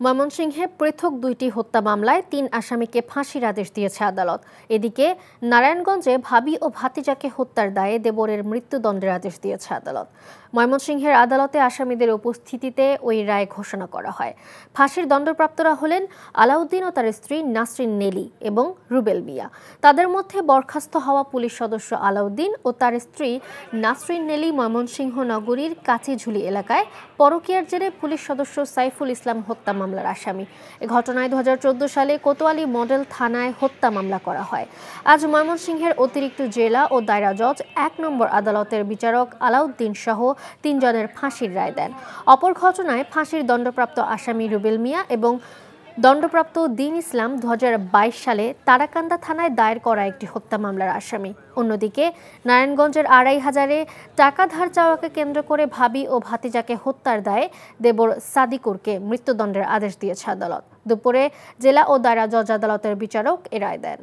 ময়মনসিংহে পৃথক দুইটি হত্যা মামলায় ৩ আসামিকে ফাঁসির আদেশ দিয়েছে আদালত। এদিকে নারায়ণগঞ্জে ভাবি ও ভাতিজাকে হত্যার দায়ে দেবরের মৃত্যুদণ্ডের আদেশ দিয়েছে আদালত। ময়মনসিংহের আদালতে আসামিদের উপস্থিতিতে ওই রায় ঘোষণা করা হয়। ফাঁসির দণ্ডপ্রাপ্তরা হলেন আলাউদ্দিন ও তার স্ত্রী নাসরিন নেলি এবং রুবেল মিয়া। তাদের মধ্যে বরখাস্ত হওয়া পুলিশ সদস্য আলাউদ্দিন ও তার স্ত্রী নাসরিন নেলি ময়মনসিংহ নগরীর কাচিঝুলি এলাকায় পরকীয়ার জেরে পুলিশ সদস্য সাইফুল ইসলাম হত্যা মামলার আসামি। এ ঘটনায় ২০১৪ সালে কোতোয়ালি মডেল থানায় হত্যা মামলা করা হয়। আজ ময়মনসিংহের অতিরিক্ত জেলা ও দায়রা জজ ১ নম্বর আদালতের বিচারক আলাউদ্দিন সহ ৩ জনের ফাঁসির রায় দেন। অপর ঘটনায় ফাঁসির দণ্ডপ্রাপ্ত আসামি রুবেল মিয়া এবং দণ্ডপ্রাপ্ত দিন ইসলাম ২০২২ সালে তারাকান্দা থানায় দায়ের করা একটি হত্যা মামলার আসামি। অন্যদিকে নারায়ণগঞ্জের ২৫০০ টাকা ধার চাওয়াকে কেন্দ্র করে ভাবি ও ভাতিজাকে হত্যার দায়ে দেবর সাদিকুরকে মৃত্যুদণ্ডের আদেশ দিয়েছে আদালত। দুপুরে জেলা ও দায়রা জজ আদালতের বিচারক এ রায় দেন।